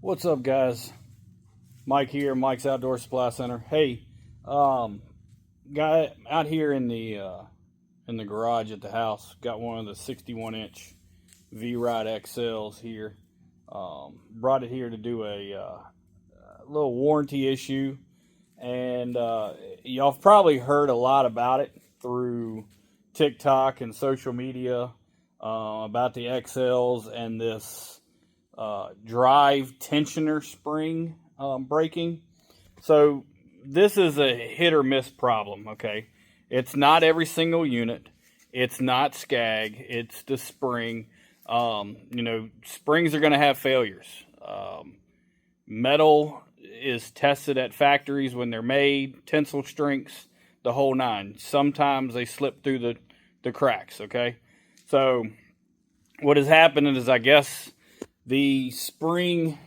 What's up, guys? Mike here, Mike's Outdoor Supply Center. Hey, guy out here in the garage at the house, got one of the 61-inch Vride XLs here. Brought it here to do a little warranty issue, and y'all have probably heard a lot about it through TikTok and social media about the XLs and this drive tensioner spring breaking. So this is a hit or miss problem, okay? It's not every single unit. It's not skag. It's the spring. Springs are going to have failures. Metal is tested at factories when they're made, tensile strengths, the whole nine. Sometimes they slip through the cracks, okay? So what has happened is, I guess, the springs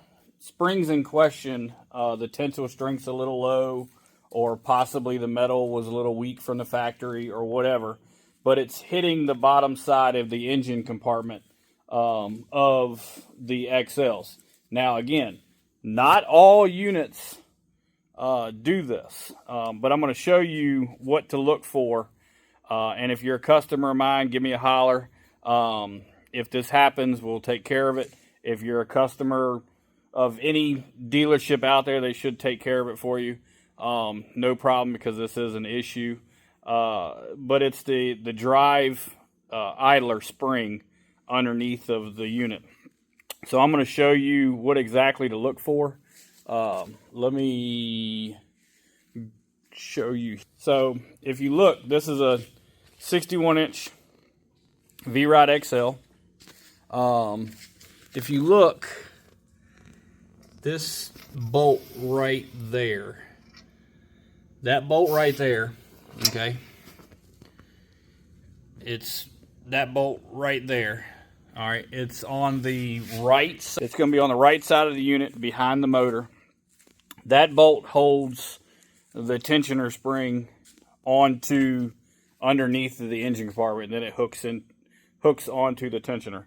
in question, the tensile strength's a little low, or possibly the metal was a little weak from the factory or whatever, but it's hitting the bottom side of the engine compartment of the XLs. Now, again, not all units do this, but I'm going to show you what to look for. And if you're a customer of mine, give me a holler. If this happens, we'll take care of it. If you're a customer of any dealership out there, they should take care of it for you. No problem, because this is an issue. But it's the drive idler spring underneath of the unit. So I'm going to show you what exactly to look for. Let me show you. So if you look, this is a 61-inch Vride XL. If you look, this bolt right there, that bolt right there, okay, it's that bolt right there. All right, it's on the right. It's going to be on the right side of the unit behind the motor. That bolt holds the tensioner spring onto underneath of the engine compartment, and then it hooks onto the tensioner.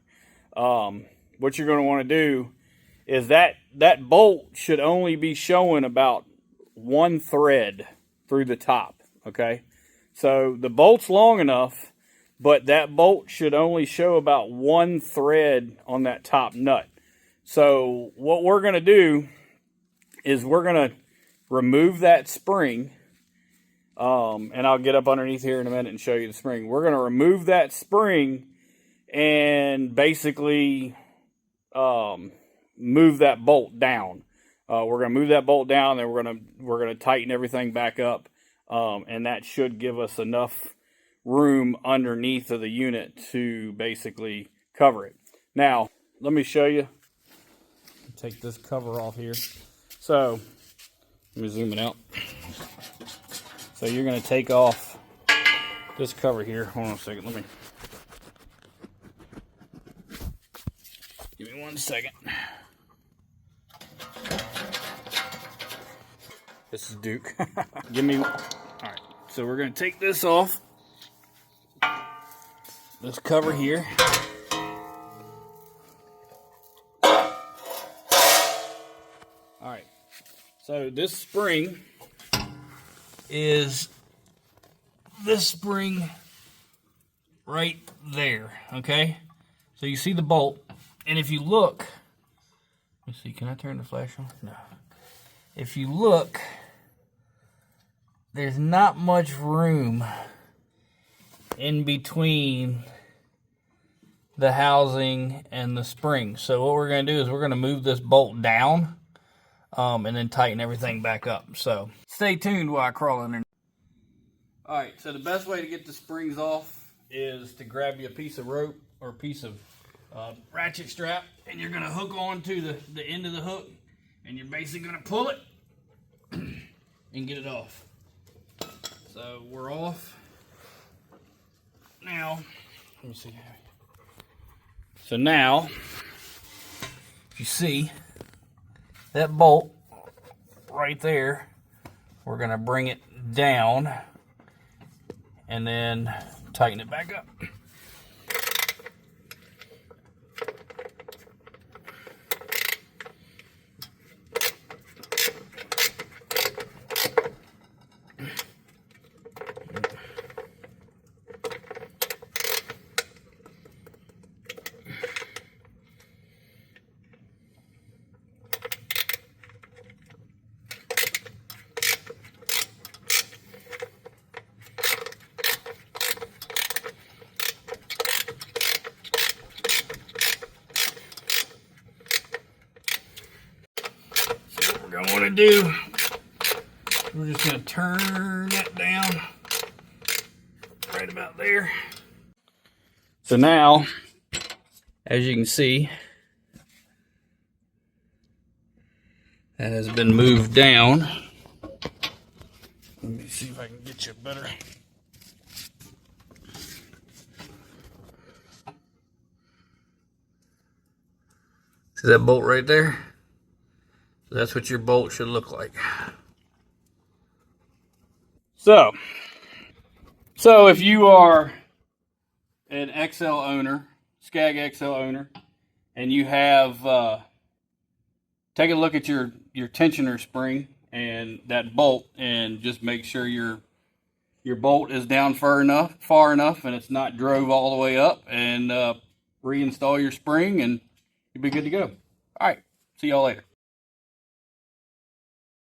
What you're going to want to do is that bolt should only be showing about one thread through the top, okay? So the bolt's long enough, but that bolt should only show about one thread on that top nut. So what we're going to do is we're going to remove that spring, and I'll get up underneath here in a minute and show you the spring. We're going to remove that spring and basically move that bolt down. We're going to move that bolt down, then we're going to tighten everything back up, and that should give us enough room underneath of the unit to basically cover it. Now, let me show you. Take this cover off here. So, let me zoom it out. So you're going to take off this cover here. Hold on a second. Give me 1 second. This is Duke. Alright, so we're going to take this off. This cover here. Alright, so this spring is this spring right there, okay? So you see the bolt, and if you look, let's see, can I turn the flash on? No. If you look, there's not much room in between the housing and the spring. So what we're going to do is we're going to move this bolt down and then tighten everything back up. So stay tuned while I crawl in there. Alright, so the best way to get the springs off is to grab you a piece of rope or a piece of ratchet strap, and you're going to hook on to the end of the hook, and you're basically going to pull it and get it off. So we're off. Now, let me see. So now, if you see that bolt right there, we're going to bring it down and then tighten it back up. we're going to want to do, we're just going to turn that down right about there. So now, as you can see, that has been moved down. Let me see if I can get you better. See that bolt right there? So that's what your bolt should look like. So if you are an XL owner, Skag XL owner, and you have, take a look at your tensioner spring and that bolt, and just make sure your bolt is down far enough, and it's not drove all the way up, and reinstall your spring, and you'll be good to go. All right, see y'all later.